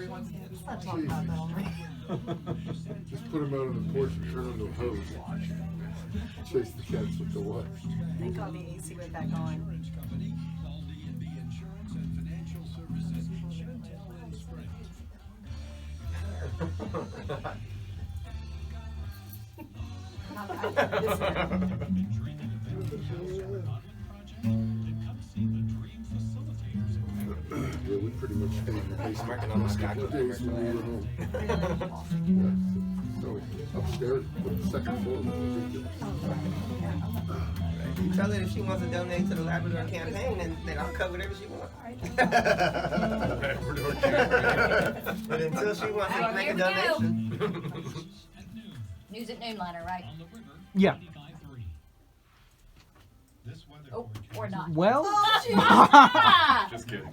everyone's hands. Let's not talk about that already. Just put them out on the porch and turn on the hose. Chase the cats with the what? Thank God the AC went back on. Yeah, we pretty much stayed in the basement. Working on the A couple of days when we were home. Yeah. So upstairs, but the second floor was ridiculous. You tell her if she wants to donate to the Labrador campaign, then I'll cover whatever she wants. Labrador campaign. But until she wants to make a donation. News at Noonliner, right? Yeah. Oh, or not. Well, Just kidding.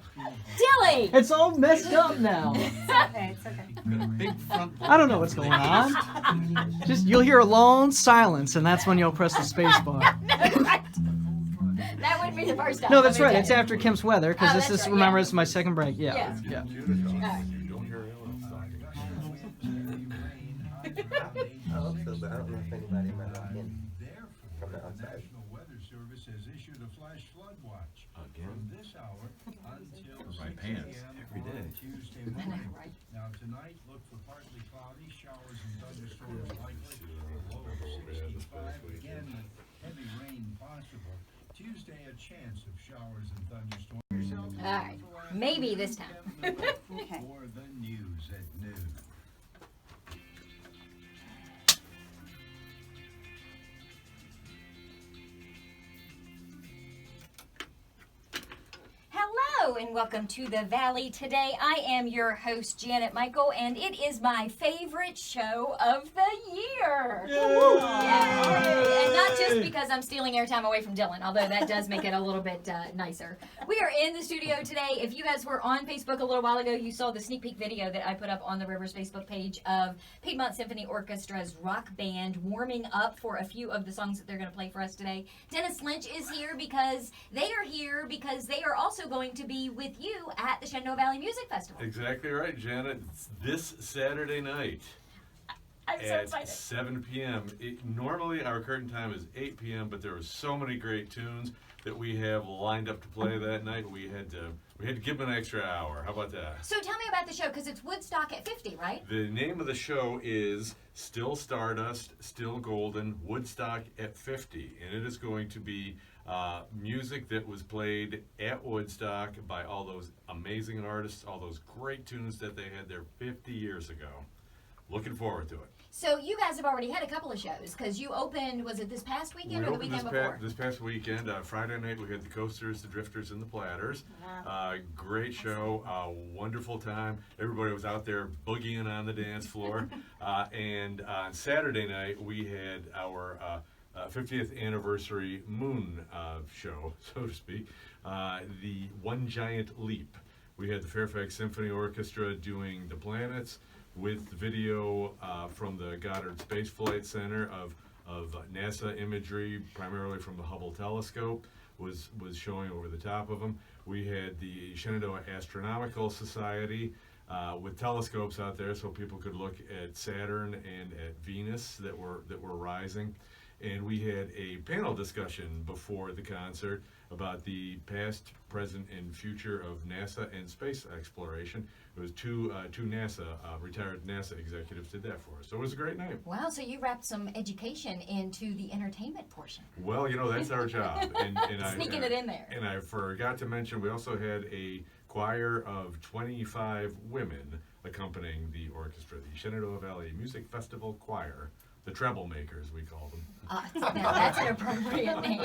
Dilly! it's all messed up now. Okay, it's okay. Big front. I don't know what's going on. Just you'll hear a long silence, and that's when you'll press the space bar. That wouldn't be the first time. No, that's let me right. tell It's you. after Kim's weather, because Oh, this that's is right, remember yeah. this is my second break. Yeah. Yeah. Yeah. You don't hear Ellen talking. I hope so, but I don't know if anybody might walk in from the outside. Weather Service has issued a flash flood watch Again? from this hour until My 6 pants p.m. every day. on Tuesday I know, morning. right? Now tonight, look for partly cloudy, showers and thunderstorms likely. Low of 65 again, with heavy rain possible. Tuesday, a chance of showers and thunderstorms. All right. Maybe this time. Okay. For the news at noon. Hello and welcome to the Valley. Today I am your host Janet Michael, and it is my favorite show of the year. Yay! And not just because I'm stealing airtime away from Dylan, although that does make it a little bit nicer. We are in the studio today. If you guys were on Facebook a little while ago, you saw the sneak peek video that I put up on the Rivers Facebook page of Piedmont Symphony Orchestra's rock band warming up for a few of the songs that they're going to play for us today. Dennis Lynch is here because they are also going to be with you at the Shenandoah Valley Music Festival. Exactly right, Janet. It's this Saturday night I'm so at excited. 7 p.m. Normally our curtain time is 8 p.m., but there were so many great tunes that we have lined up to play that night. We had to give them an extra hour. How about that? So tell me about the show, because it's Woodstock at 50, right? The name of the show is Still Stardust, Still Golden, Woodstock at 50. And it is going to be music that was played at Woodstock by all those amazing artists, all those great tunes that they had there 50 years ago. Looking forward to it. So you guys have already had a couple of shows, because you opened, was it this past weekend or the weekend before? This past weekend, Friday night, we had the Coasters, the Drifters, and the Platters. Great show, wonderful time. Everybody was out there boogieing on the dance floor. And on Saturday night, we had our 50th anniversary moon show, so to speak, the One Giant Leap. We had the Fairfax Symphony Orchestra doing the planets, with video from the Goddard Space Flight Center of NASA imagery, primarily from the Hubble telescope, was showing over the top of them. We had the Shenandoah Astronomical Society with telescopes out there, so people could look at Saturn and at Venus that were rising. And we had a panel discussion before the concert about the past, present, and future of NASA and space exploration. It was two NASA, retired NASA executives did that for us. So it was a great night. Wow, so you wrapped some education into the entertainment portion. Well, that's our job. And Sneaking it in there. And I forgot to mention, we also had a choir of 25 women accompanying the orchestra, the Shenandoah Valley Music Festival Choir. The Treble Makers, we call them. Now that's an appropriate name.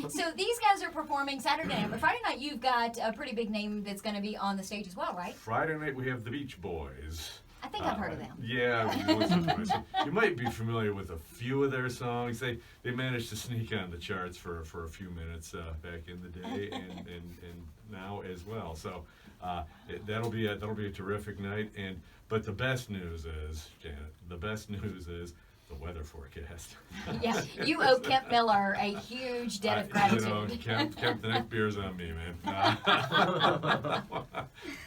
So these guys are performing Saturday night, but Friday night you've got a pretty big name that's going to be on the stage as well, right? Friday night we have the Beach Boys. I think I've heard of them. Yeah, you listen to it. You might be familiar with a few of their songs. They managed to sneak on the charts for a few minutes back in the day and now as well. So that'll be a terrific night. But the best news is, Janet, the weather forecast. Yeah, you owe Kemp Miller a huge debt of gratitude. You know, Kemp, the next beer's on me, man.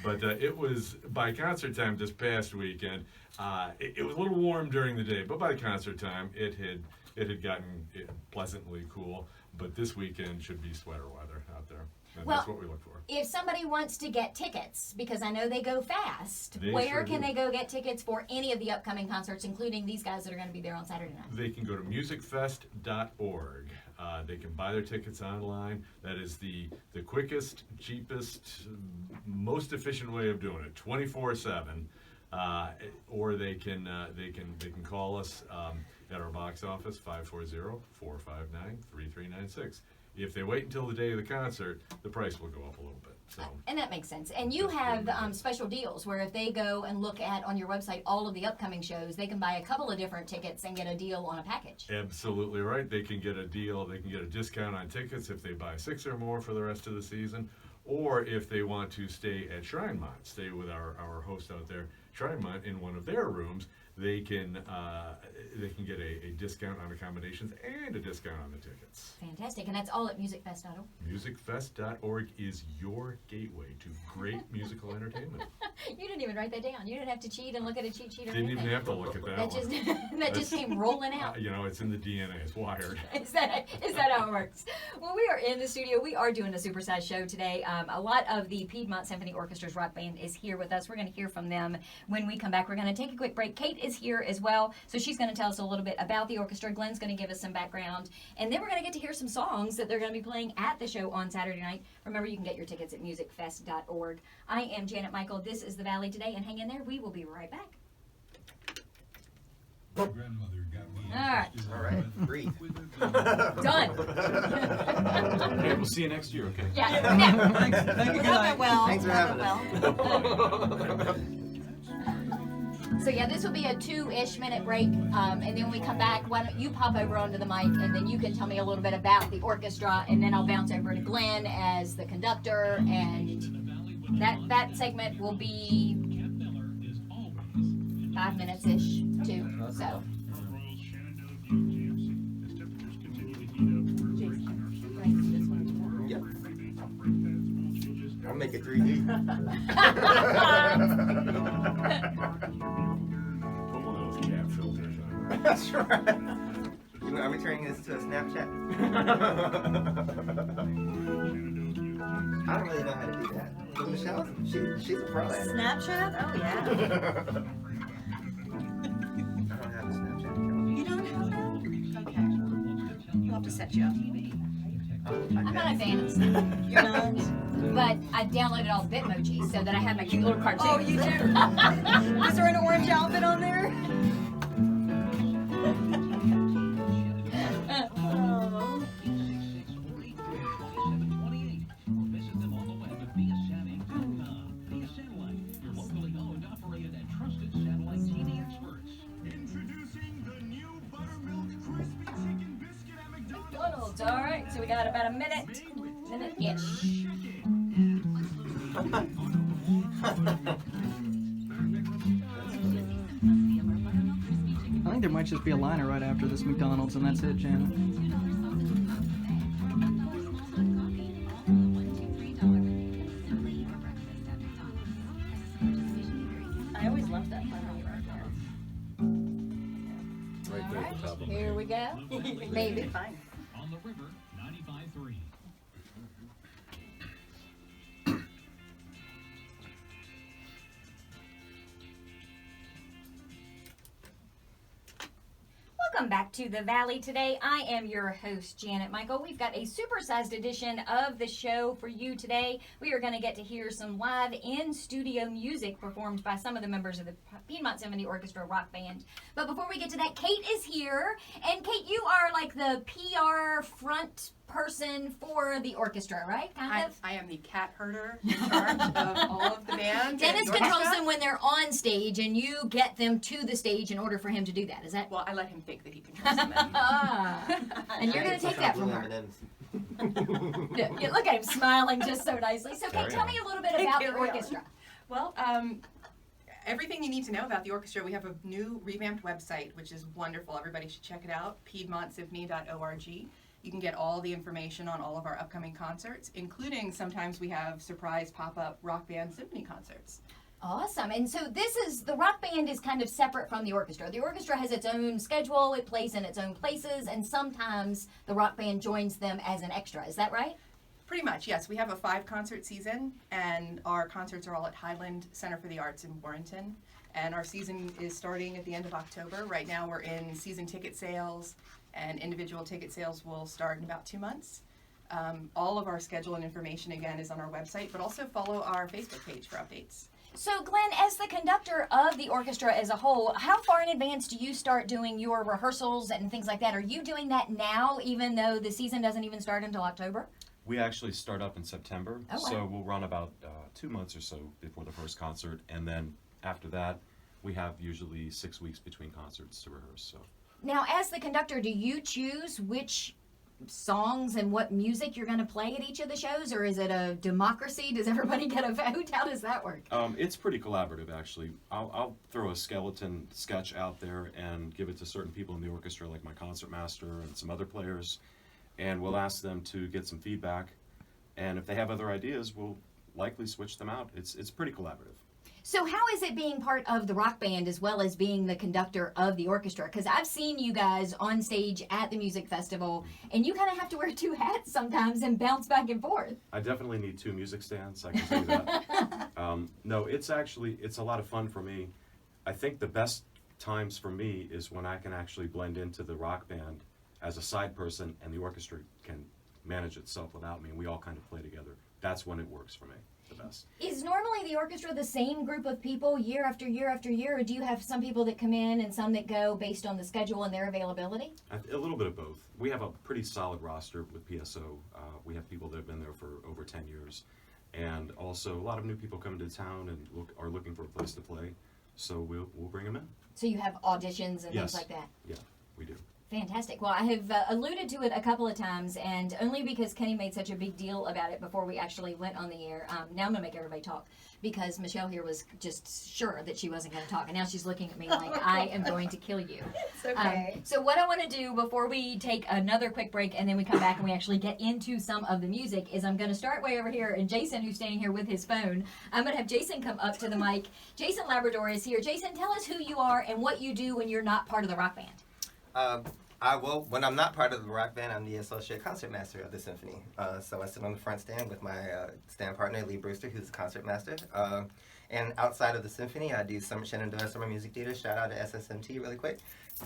But it was, by concert time this past weekend, it was a little warm during the day, but by concert time, it had gotten pleasantly cool. But this weekend should be sweater weather out there. And Well, that's what we look for. If somebody wants to get tickets, because I know they go fast, They where sure can do. they go get tickets for any of the upcoming concerts, including these guys that are going to be there on Saturday night? They can go to musicfest.org. They can buy their tickets online. That is the quickest, cheapest, most efficient way of doing it. 24/7, or they can call us at our box office 540-459-3396. If they wait until the day of the concert, the price will go up a little bit. So. And that makes sense. And you That's have really special deals where if they go and look at on your website all of the upcoming shows, they can buy a couple of different tickets and get a deal on a package. Absolutely right. They can get a deal. They can get a discount on tickets if they buy 6 or more for the rest of the season, or if they want to stay at Shrinemont, stay with our host out there, Shrinemont, in one of their rooms. They can get a discount on accommodations and a discount on the tickets. Fantastic. And that's all at musicfest.org. Musicfest.org is your gateway to great musical entertainment. You didn't even write that down. You didn't have to cheat and look at a cheat sheet or Didn't anything. even have to look at that That just one. that just came rolling out. It's in the DNA. It's wired. Is that how it works? Well, we are in the studio. We are doing a supersized show today. A lot of the Piedmont Symphony Orchestra's rock band is here with us. We're going to hear from them when we come back. We're going to take a quick break. Kate is here as well, so she's going to tell us a little bit about the orchestra. Glenn's going to give us some background, and then we're going to get to hear some songs that they're going to be playing at the show on Saturday night. Remember, you can get your tickets at musicfest.org. I am Janet Michael. This is The Valley Today, and hang in there. We will be right back. My grandmother got me All right. interested in All right, breathe. Done. Okay, we'll see you next year, okay? Yeah. Thank you. Good night. Well, Thanks for having us. So yeah, this will be a 2-ish minute break, and then when we come back, why don't you pop over onto the mic, and then you can tell me a little bit about the orchestra, and then I'll bounce over to Glenn as the conductor, and that segment will be 5 minutes-ish too. So. Yep. I'll make it 3D. Put one of those cat filters on. That's right. Are we turning this to a Snapchat? I don't really know how to do that. But Michelle, she's a pro at it. Snapchat? Oh, yeah. I don't have a Snapchat account. You don't have that? Okay. We'll have to set you up. I'm not a fan of Snapchat, You're not? but I downloaded all the Bitmojis so that I have my cute little cartoons. Oh, you do? Is there an orange outfit on there? Oh. Introducing the new buttermilk crispy chicken biscuit at McDonald's. McDonald's, all right. So we got about a minute-ish. I think there might just be a liner right after this McDonald's, and that's it, Janet. I always loved that funny right there. Right there at the top of Here we go. Maybe. Fine. On the river, 95.3. Welcome back to the Valley today. I am your host, Janet Michael. We've got a supersized edition of the show for you today. We are going to get to hear some live in-studio music performed by some of the members of the Piedmont Symphony Orchestra rock band. But before we get to that, Kate is here. And Kate, you are like the PR front person for the orchestra, right? Kind of? I am the cat herder in charge of all of the band. Dennis and controls orchestra. them when they're on stage, and you get them to the stage in order for him to do that. Is that? Well, I let him think that he controls them. Ah. And you're going to take that from her. Yeah, look at him smiling just so nicely. So, Kate, tell me a little bit about the Here we are. orchestra. Well, everything you need to know about the orchestra. We have a new revamped website, which is wonderful. Everybody should check it out, piedmontsymphony.org. You can get all the information on all of our upcoming concerts, including sometimes we have surprise pop-up rock band symphony concerts. Awesome. And so the rock band is kind of separate from the orchestra. The orchestra has its own schedule, it plays in its own places, and sometimes the rock band joins them as an extra. Is that right? Pretty much, yes. We have a 5-concert season, and our concerts are all at Highland Center for the Arts in Warrenton. And our season is starting at the end of October. Right now we're in season ticket sales, and individual ticket sales will start in about 2 months. All of our schedule and information, again, is on our website, but also follow our Facebook page for updates. So, Glenn, as the conductor of the orchestra as a whole, how far in advance do you start doing your rehearsals and things like that? Are you doing that now, even though the season doesn't even start until October? We actually start up in September, Oh, wow. so we'll run about 2 months or so before the first concert, and then after that, we have usually 6 weeks between concerts to rehearse. So. Now, as the conductor, do you choose which songs and what music you're going to play at each of the shows, or is it a democracy? Does everybody get a vote? How does that work? It's pretty collaborative, actually. I'll throw a skeleton sketch out there and give it to certain people in the orchestra, like my concertmaster and some other players, and we'll ask them to get some feedback, and if they have other ideas, we'll likely switch them out. It's pretty collaborative. So how is it being part of the rock band as well as being the conductor of the orchestra? Because I've seen you guys on stage at the music festival, and you kind of have to wear 2 hats sometimes and bounce back and forth. I definitely need 2 music stands, I can tell you that. No, it's a lot of fun for me. I think the best times for me is when I can actually blend into the rock band as a side person, and the orchestra can manage itself without me, and we all kind of play together. That's when it works for me the best. Is normally the orchestra the same group of people year after year after year, or do you have some people that come in and some that go based on the schedule and their availability? A little bit of both. We have a pretty solid roster with PSO. We have people that have been there for over 10 years. And also a lot of new people come into town and are looking for a place to play. So we'll bring them in. So you have auditions and Yes. things like that? Yeah, we do. Fantastic. Well, I have alluded to it a couple of times, and only because Kenny made such a big deal about it before we actually went on the air. Now I'm going to make everybody talk, because Michelle here was just sure that she wasn't going to talk, and now she's looking at me like I am going to kill you. It's okay. So what I want to do before we take another quick break and then we come back and we actually get into some of the music is I'm going to start way over here, and Jason, who's standing here with his phone, I'm going to have Jason come up to the mic. Jason Labrador is here. Jason, tell us who you are and what you do when you're not part of the rock band. When I'm not part of the rock band, I'm the associate concertmaster of the symphony. So I sit on the front stand with my stand partner, Lee Brewster, who's the concertmaster. And outside of the symphony, I do some Shenandoah Summer Music Theater. Shout out to SSMT really quick.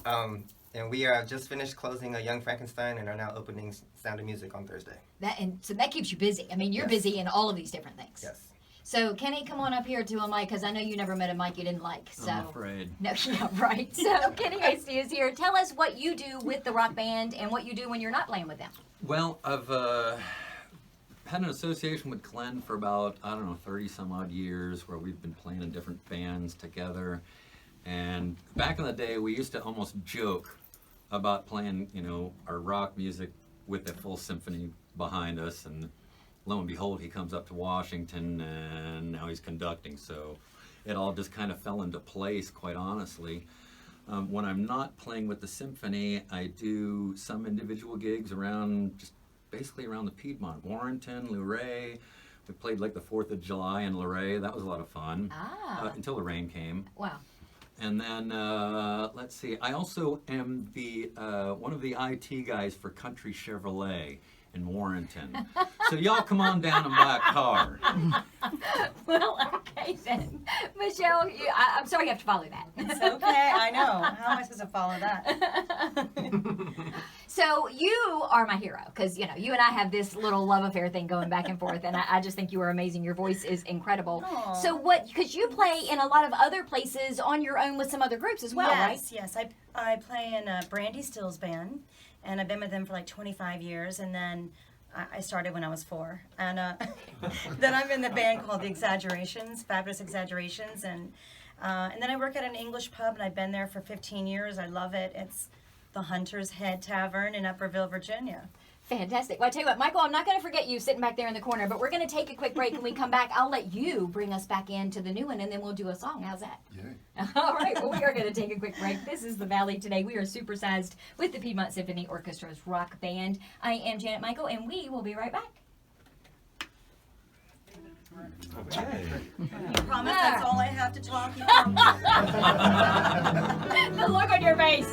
And we are just finished closing a Young Frankenstein and are now opening Sound of Music on Thursday. So that keeps you busy. I mean, you're busy in all of these different things. Yes. So Kenny, come on up here to a mic, because I know you never met a mic you didn't like. So. I'm afraid. No, yeah, right. So Kenny Hasty is here. Tell us what you do with the rock band and what you do when you're not playing with them. Well, I've had an association with Glenn for about, 30 some odd years, where we've been playing in different bands together. And back in the day, we used to almost joke about playing, our rock music with the full symphony behind us. And lo and behold, he comes up to Washington, and now he's conducting. So it all just kind of fell into place, quite honestly. When I'm not playing with the symphony, I do some individual gigs basically around the Piedmont, Warrenton, Luray. We played like the 4th of July in Luray. That was a lot of fun until the rain came. Wow. And then, let's see, I also am the one of the IT guys for Country Chevrolet in Warrenton. So y'all come on down and buy a car. Well, okay then. Michelle, I'm sorry you have to follow that. It's okay, I know. How am I supposed to follow that? So you are my hero, because, you and I have this little love affair thing going back and forth, and I just think you are amazing. Your voice is incredible. Aww. So because you play in a lot of other places on your own with some other groups as well, right? Yes. I play in Brandy Still's band, and I've been with them for like 25 years, and then I started when I was 4. And then I'm in the band called The Exaggerations, Fabulous Exaggerations, and then I work at an English pub, and I've been there for 15 years. I love it. It's the Hunter's Head Tavern in Upperville, Virginia. Fantastic. Well, I tell you what, Michael, I'm not going to forget you sitting back there in the corner, but we're going to take a quick break. When we come back, I'll let you bring us back into the new one, and then we'll do a song. How's that? Yay. All right. Well, we are going to take a quick break. This is The Valley today. We are supersized with the Piedmont Symphony Orchestra's rock band. I am Janet Michael, and we will be right back. You promise that's all I have to talk? The look on your face.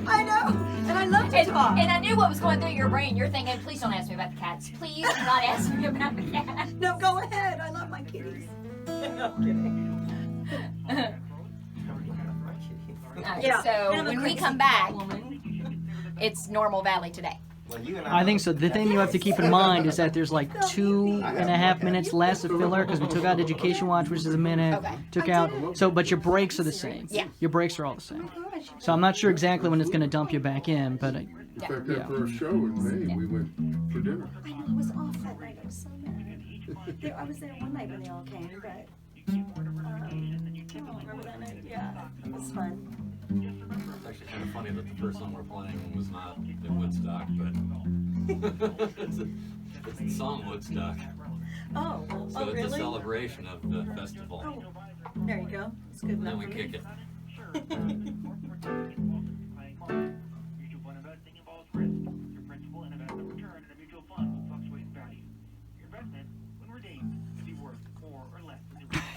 I know, and I love to talk. And I knew what was going through your brain. You're thinking, please don't ask me about the cats. Please do not ask me about the cats. No, go ahead. I love my kitties. No, I'm kidding. All right, Yeah. so I'm a when we crazy come back, woman. it's Normal Valley today. Well, you and I I think so. The thing you have to keep in mind is that there's like 2.5 minutes less of filler because we took out Education Watch, which is a minute. Okay. Took out. So, but your breaks are the same. Yeah. Your breaks are all the same. So I'm not sure exactly when it's going to dump you back in, but In fact, after our show in May, we went for dinner. I know, I was off that night. I was so mad. I was there one night when they all came, but I don't remember that night. Yeah, it was fun. It's actually kind of funny that the first song we're playing was not in Woodstock, but it's the song Woodstock. Oh, So oh it's really? a celebration of the festival. Oh, there you go. It's good And enough then we for kick me. it.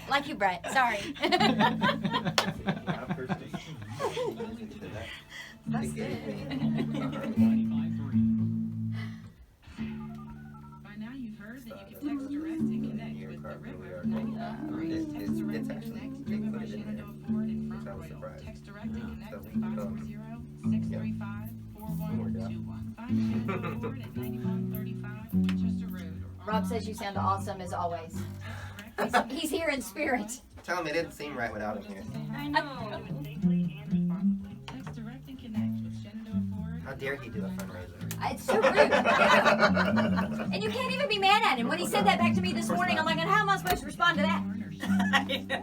Like you, Brett. Sorry. That's good. By now you've heard that you can text direct and connect with the river. 95.3. Text direct and connect driven by Shenandoah Ford and Front Royal. Text direct and connect with 540-635-4121. Find Shenandoah Ford at 9135 Winchester Road. Rob says you sound awesome as always. He's here in spirit. Tell him it didn't seem right without him here. I know. Text direct and connect with Shenandoah Ford. How dare he do a fundraiser? It's so rude. Yeah. And you can't even be mad at him. When he said that back to me this morning, I'm like, and how am I supposed to respond to that?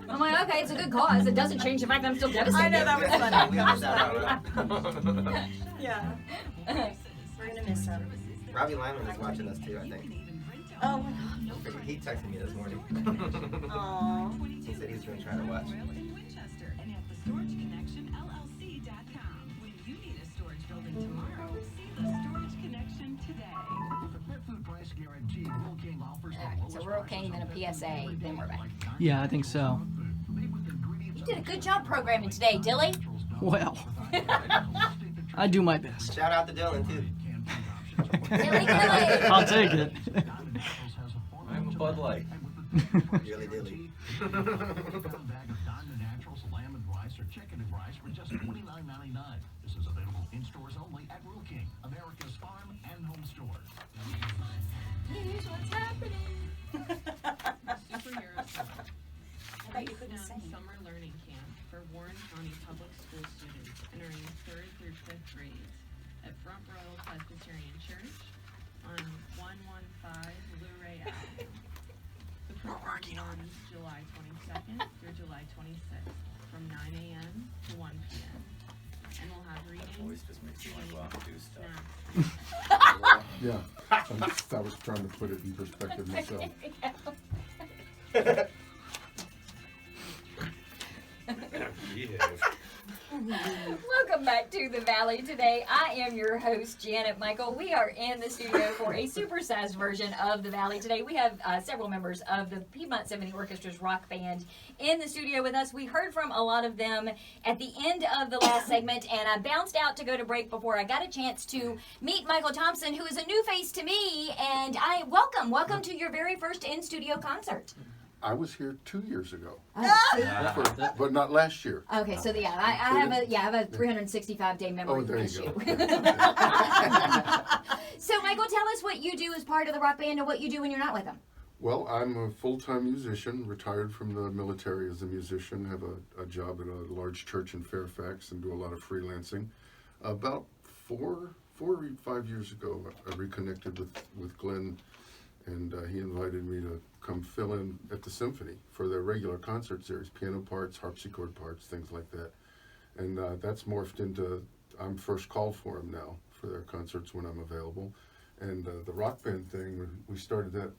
I'm like, okay, it's a good cause. It doesn't change the fact that I'm still devastated. I know, that was funny. We found that out, right? Yeah. We're gonna miss him. Robbie Lyman is watching us too, I think. Oh my He texted me this morning. god. Aww. He said he's going to try to watch. Winchester and at thestorageConnectionLLC.com. When you need a storage building tomorrow, see the Storage Connection today. So Rural King, then a PSA, then we're back. yeah, I think so. You did a good job programming today, Dilly. Well, I do my best. Shout out to Dylan too. Dilly, Dilly. I'll take it. I'm a Bud Light. Dilly Dilly. This is available in stores only at Rural King, America's farm and home store. Here's what's happening. Superheroes. I bet you couldn't Town sing. Summer Learning Camp for Warren County Public School students entering 3rd through 5th grades at Front Royal Presbyterian Church on 115 Luray Avenue. The program runs July 22nd through July 26th from 9 a.m. to 1 p.m. And we'll have reading, Always just makes me want to go out and do stuff. snacks, Yeah, I was trying to put it in perspective myself. Welcome back to the Valley today. I am your host, Janet Michael. We are in the studio for a supersized version of the Valley today. We have several members of the Piedmont Symphony Orchestra's rock band in the studio with us. We heard from a lot of them at the end of the last segment, and I bounced out to go to break before I got a chance to meet Michael Thompson, who is a new face to me, and I welcome to your very first in-studio concert. I was here 2 years ago, Oh, but not last year. okay, so I have a 365-day memory Oh, there you issue. go. So, Michael, tell us what you do as part of the rock band and what you do when you're not with them. Well, I'm a full-time musician, retired from the military as a musician, have a job at a large church in Fairfax and do a lot of freelancing. About 4 or 5 years ago, I reconnected with Glenn, and he invited me to come fill in at the Symphony for their regular concert series, piano parts, harpsichord parts, things like that. And that's morphed into, I'm first call for them now for their concerts when I'm available. And the rock band thing, we started that.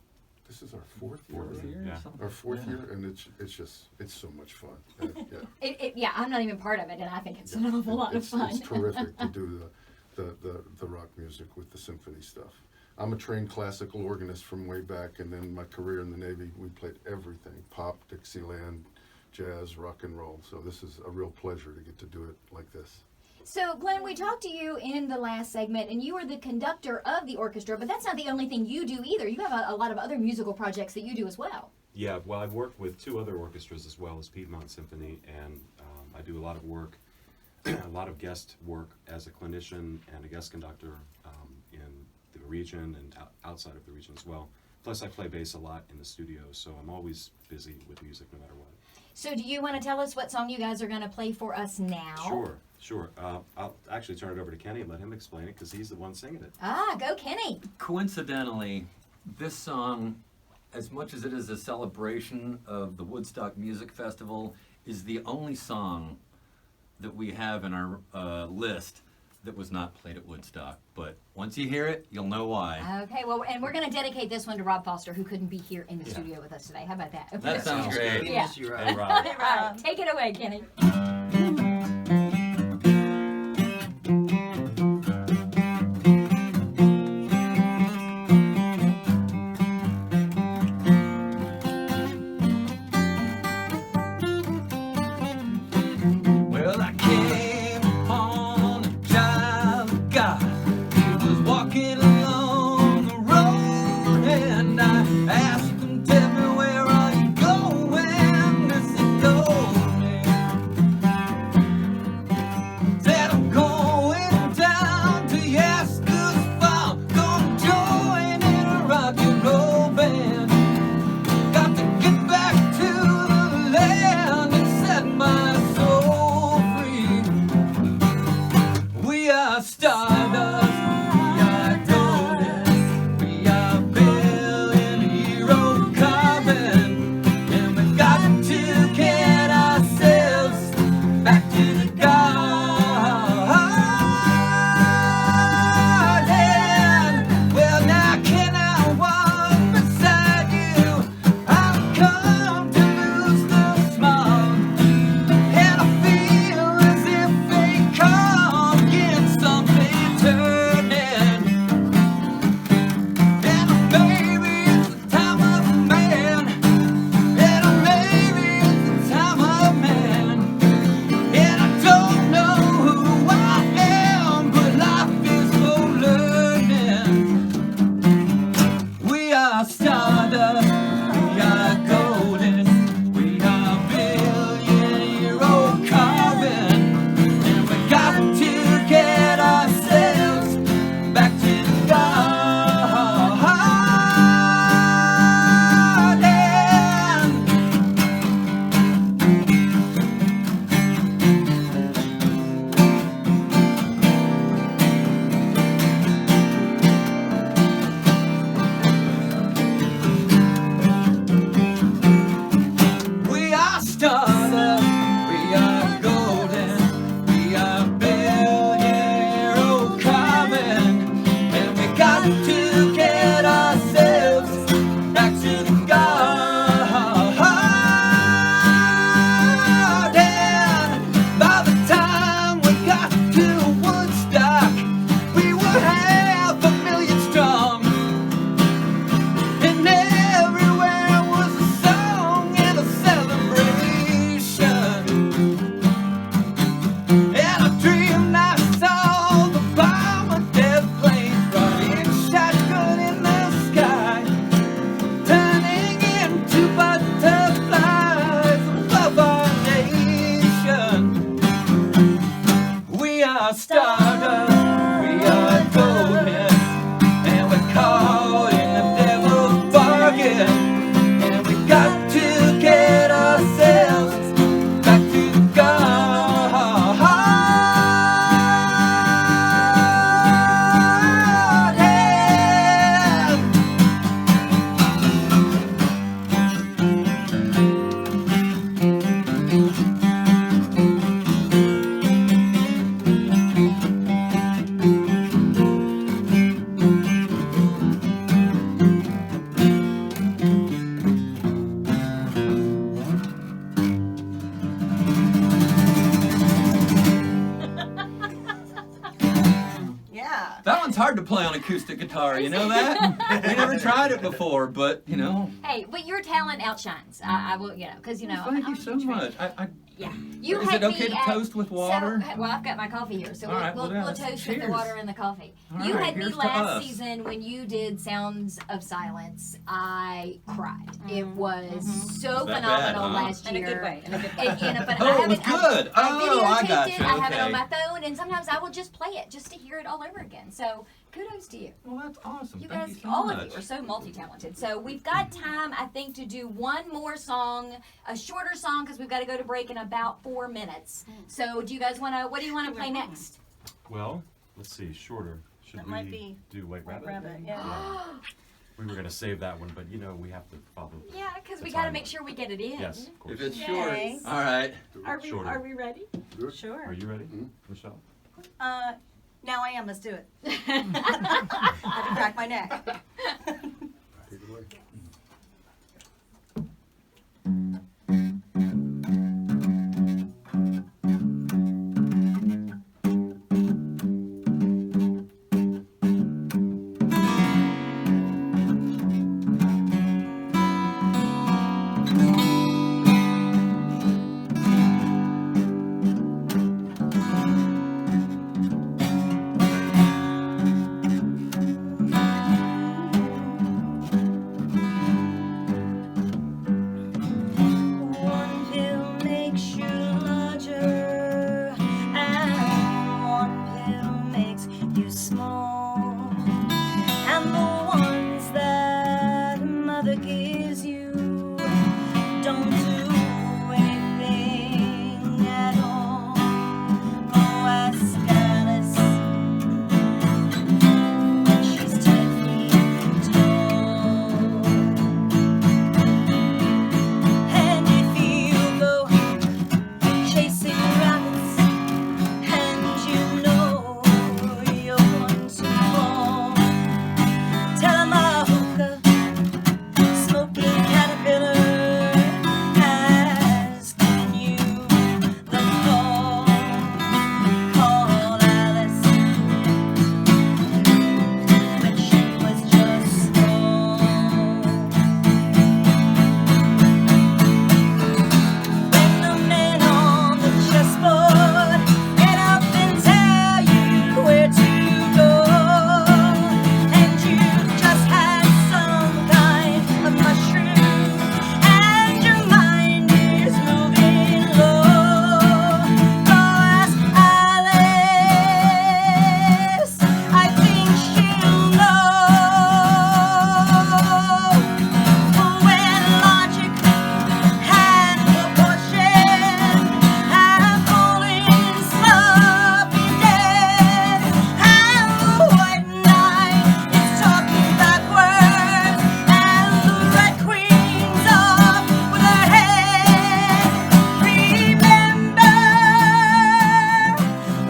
This is our fourth year. Yeah. Our fourth year, and it's so much fun. Yeah. Yeah, I'm not even part of it, and I think it's an awful lot of fun. It's terrific to do the rock music with the symphony stuff. I'm a trained classical organist from way back, and then my career in the Navy, we played everything: pop, Dixieland, jazz, rock and roll. So this is a real pleasure to get to do it like this. So, Glenn, we talked to you in the last segment, and you are the conductor of the orchestra, but that's not the only thing you do either. You have a lot of other musical projects that you do as well. Yeah, well, I've worked with 2 other orchestras as well as Piedmont Symphony, and I do a lot of work, a lot of guest work as a clinician and a guest conductor in the region and outside of the region as well. Plus, I play bass a lot in the studio, so I'm always busy with music no matter what. So do you want to tell us what song you guys are going to play for us now? Sure. I'll actually turn it over to Kenny and let him explain it because he's the one singing it. Ah, go Kenny. Coincidentally, this song, as much as it is a celebration of the Woodstock Music Festival, is the only song that we have in our list that was not played at Woodstock. But once you hear it, you'll know why. Okay, well, and we're going to dedicate this one to Rob Foster, who couldn't be here in the studio with us today. How about that? That sounds great. Yeah. Hey, Rob. All right, take it away, Kenny. Well, I came upon a child of God. He was walking along the road, and I asked him, "Tell me, where are you going?" He said, "Go, man. hard to play on acoustic guitar. You know that? We never tried it before, but you know. Hey, but your talent outshines. I will, because Thank you so much. Yeah. Is it okay to toast with water? Well, I've got my coffee here, so All right, we'll well, toast with the cheers. water and the coffee. All You right, had me here's to last us. season when you did Sounds of Silence. I cried. It was so that phenomenal bad, huh? last year. In a good way. In a good way. But Oh, I it haven't, was good. I Oh, I videotaped gotcha. it. I have it on Okay. my phone, and sometimes I will just play it just to hear it all over again. So kudos to you. Well, that's awesome. You Thank guys, you so all much. of you are so multi-talented. So we've got time, I think, to do one more song, a shorter song, because we've got to go to break in about 4 minutes. So do you guys want to? What do you want to play next? Well, let's see, shorter. Should That we might be do White Rabbit? Rabbit, yeah. We were gonna save that one, but we have to follow. Yeah, because we the got to timeline. make sure we get it in. Yes, of course. If it's Yay. short, all right. Shorter. Are we ready? Good. Sure. Are you ready, Michelle? Now I am. Let's do it. I have to crack my neck. Take it away. One pill makes you larger, and one pill makes you small. And the ones that mother gives you don't do anything at all. Oh, ask Alice when she's 10 feet tall. And if you go chasing rabbits and you know you're going to fall, tell 'em a hookah smoking caterpillar has given you the call. Call Alice when she was just born. When the men on the chessboard get up and tell you where to go, and you just had some kind of mushroom, and your mind is moving low, go ask Alice. I think she'll know when logic and proportion have fallen sloppy dead, and the white knight is talking backwards, and the red queen's off with her head. Remember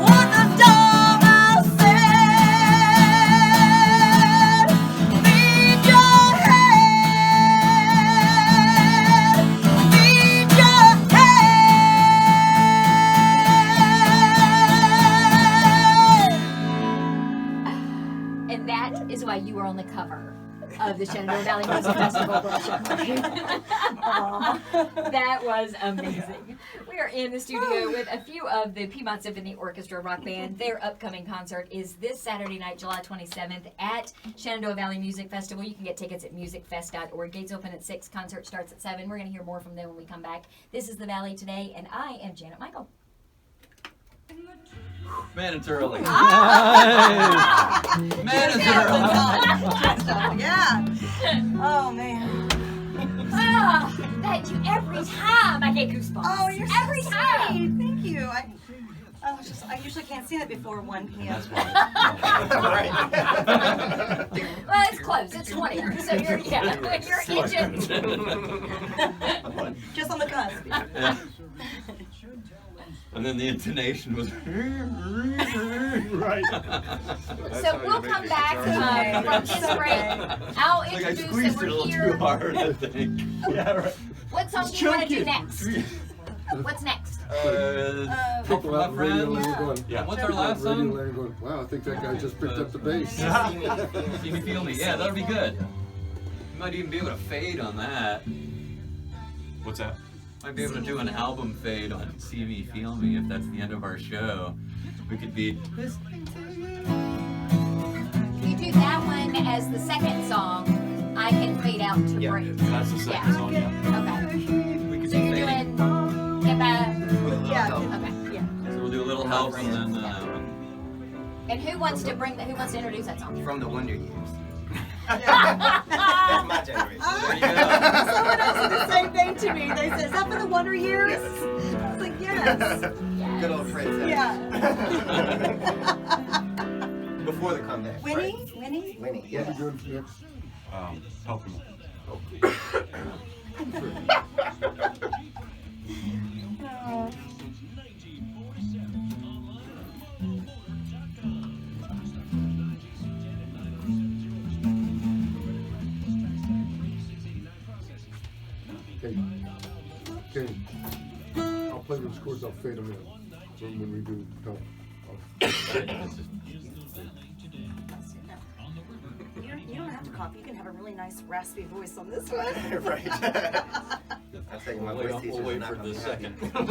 what the dollhouse said. Feed your head. Feed your head. And that is why you are on the cover of the Shenandoah Valley Music Festival brochure. That was amazing. We are in the studio with a few of the Piedmont Symphony Orchestra rock band. Their upcoming concert is this Saturday night, July 27th at Shenandoah Valley Music Festival. You can get tickets at musicfest.org. Gates open at 6, concert starts at 7. We're going to hear more from them when we come back. This is The Valley Today, and I am Janet Michael. Man, it's early. Ah! Man, it's early. Yeah. Oh man. Ah, that you every time I get goosebumps. Oh, you're every so time. sweet. Thank you. I usually can't see that before 1 p.m. That's fine. Well, it's close. It's 20. So you're itching. Just on the cusp. Yeah. And then the intonation was. Right. So we'll come back from this break. I'll Like I introduce squeezed that it a we're little here. too hard, I think. Yeah, right. What song do you want to do next? What's next? People my out in radio friends. land going, Yeah. What's our people out last in radio song? land going, wow, I think that guy just picked up the bass. See Me, Feel Me. Yeah, that'll be good. You might even be able to fade on that. What's that? Might be able to do an album fade on See Me, Feel Me if that's the end of our show. We could be listening to you. If you do that one as the second song, I can fade out to Yeah, break. That's the second song, yeah. Okay. We could So be you're fading. doing if I. Yeah. Okay. So we'll do a little help and then And who wants to introduce that song? From the Wonder Years. That's my generation. there you go. Someone else said the same thing to me. They said, "Is that for the Wonder Years?" I was like, "Yes." Good old princess. Yeah. Before the comeback. Winnie? Winnie? Winnie, What yeah. are you doing next? Help him. Oh. Okay, I'll play those chords, I'll fade them in when we do help. You don't have to cough. You can have a really nice raspy voice on this one. Right. I'll tell you, my voice teacher We'll wait is not for gonna the be second. Possible.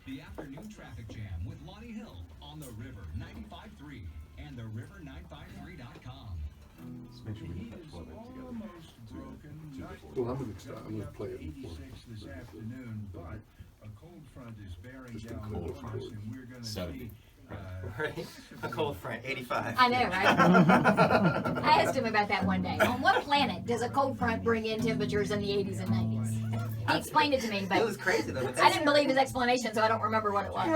The afternoon traffic jam with Lonnie Hill on the River 95.3 and the river953.com. Just make sure we get that flow in together. Almost broken. Well, I'm gonna play it before. 86 this afternoon, but a cold front is bearing Just a down cold on front. us, and we're going to 70. see. Right. A cold front, 85. I know, right? I asked him about that one day. On what planet does a cold front bring in temperatures in the 80s and 90s? He explained it to me, but It was crazy though. I didn't believe his explanation, so I don't remember what it was.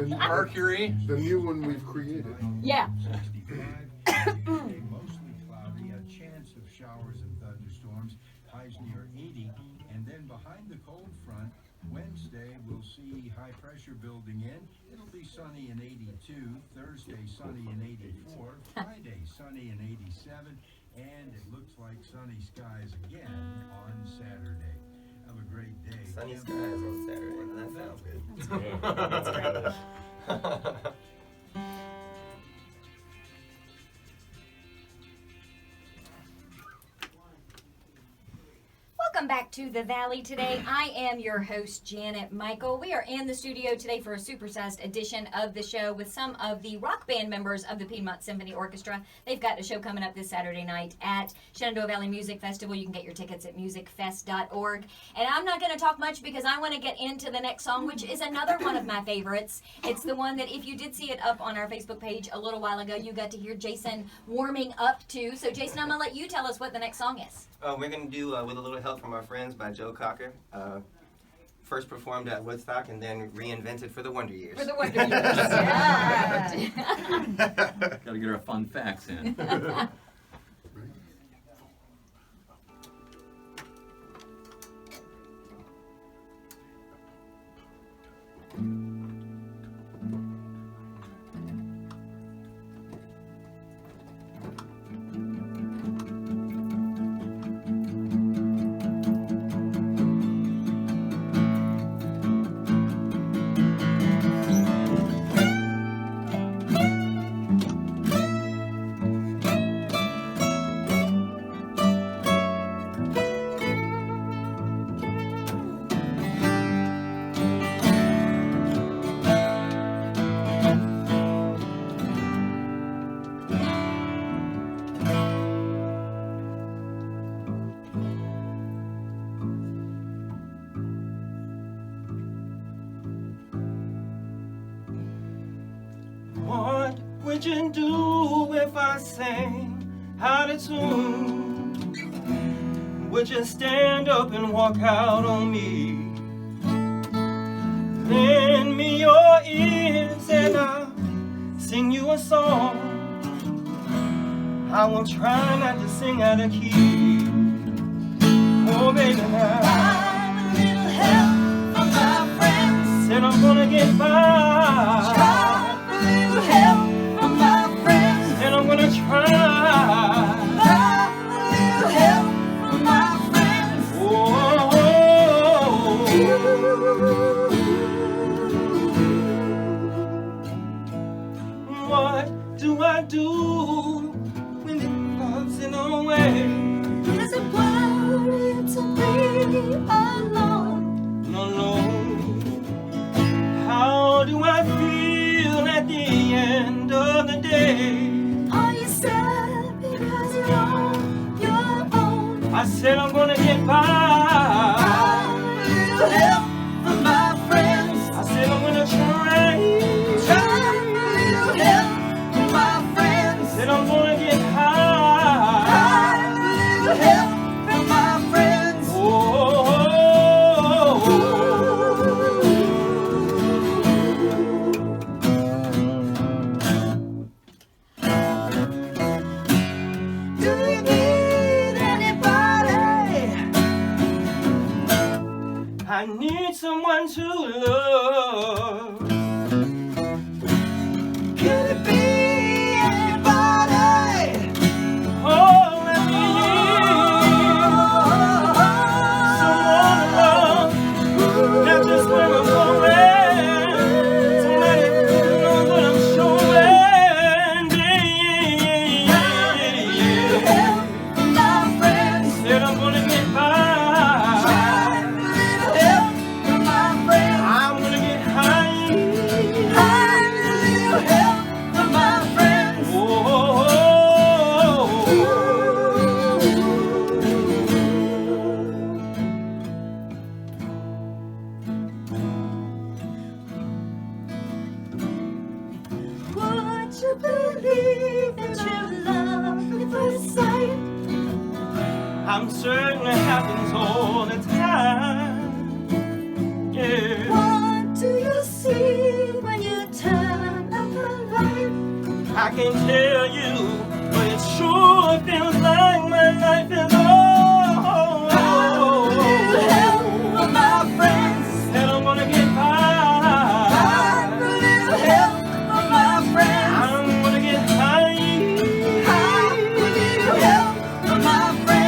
The, Mercury. the new one we've created. Yeah. 65, mostly cloudy, a chance of showers and thunderstorms, highs near 80, and then behind the cold front, Wednesday we'll see high pressure building in. It'll be sunny in 82, Thursday sunny in 84, Friday sunny in 87, and it looks like sunny skies again on Saturday. Have a great day. Sunny skies on Saturday. That sounds good. Welcome back to the Valley today. I am your host, Janet Michael. We are in the studio today for a supersized edition of the show with some of the rock band members of the Piedmont Symphony Orchestra. They've got a show coming up this Saturday night at Shenandoah Valley Music Festival. You can get your tickets at musicfest.org. And I'm not going to talk much because I want to get into the next song, which is another one of my favorites. It's the one that if you did see it up on our Facebook page a little while ago, you got to hear Jason warming up to. So Jason, I'm going to let you tell us what the next song is. We're going to do With a Little Help from Our Friends by Joe Cocker. First performed at Woodstock and then reinvented for the Wonder Years. For the Wonder Years. Yeah. Gotta get our fun facts in. What would you do if I sang out of tune? Would you stand up and walk out on me? Lend me your ears and I'll sing you a song. I will try not to sing out of key. Oh baby now, I'm a little help from my friends. Said I'm gonna get by. Help from my friends, and I'm gonna try. A little help from my friends. Oh, I need someone to love. Could it be anybody? Oh, let me someone to love. Not just where I'm going. Somebody who knows what I'm showing. My friends said I'm gonna get by. I'm certain it happens all the time. Yeah. What do you see when you turn up the light? I can't tell you, but it sure feels like my life is all. Help my friends, and I'm gonna get by. I'm a little help from my friends. I'm gonna get high. I'm a little help from my friends.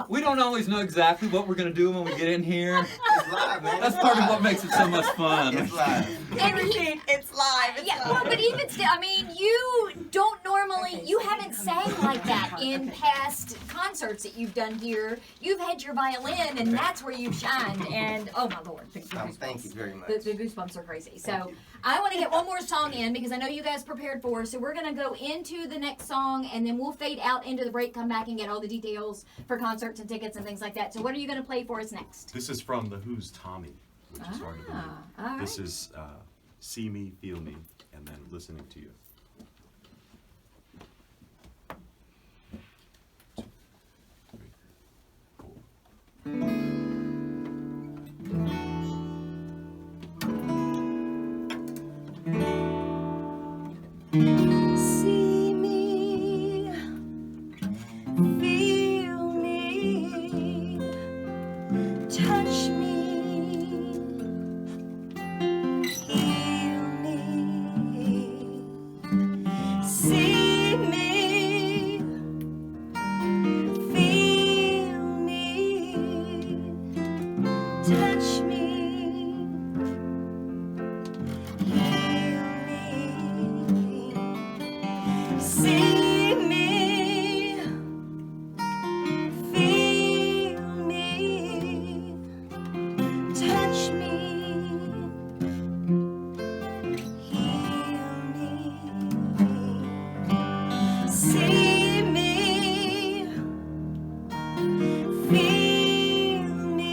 We don't always know exactly what we're going to do when we get in here. It's live, man. That's part of what makes it so much fun. It's live. And it's live. It's yeah, live. well, but even still, I mean, you don't normally, you haven't sang like that in past concerts that you've done here. You've had your violin, and that's where you've shined. And oh my Lord, the goosebumps. Thank you very much. The goosebumps are crazy. So I want to get one more song in because I know you guys prepared for us. So we're going to go into the next song, and then we'll fade out into the break, come back, and get all the details for concerts and tickets and things like that. So what are you going to play for us next? This is from The Who's Tommy, which is hard to believe. All right. This is See Me, Feel Me, and then Listening to You. See me, feel me, touch me, heal me. See me, feel me, touch me. See me, feel me, touch me, heal me. See me, feel me,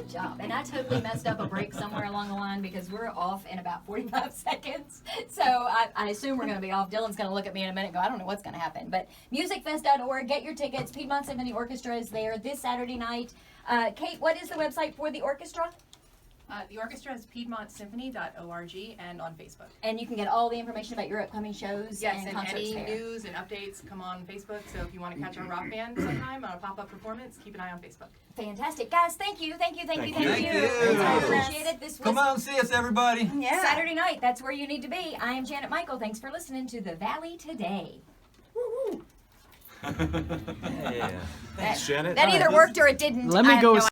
Good job. And I totally messed up a break somewhere along the line because we're off in about 45 seconds. So I assume we're going to be off. Dylan's going to look at me in a minute and go, I don't know what's going to happen. But musicfest.org, get your tickets. Piedmont Symphony Orchestra is there this Saturday night. Kate, what is the website for the orchestra? The orchestra is piedmontsymphony.org and on Facebook. And you can get all the information about your upcoming shows Yes, and and concerts any there. news and updates come on Facebook. So if you want to catch our rock band sometime on a pop-up performance, keep an eye on Facebook. Fantastic. Guys, thank you. Thank you. I appreciate it. This was Come on, see us, everybody. Yeah. Saturday night. That's where you need to be. I am Janet Michael. Thanks for listening to The Valley Today. Yeah. Thanks, Janet. That either worked or it didn't. Let me I have go no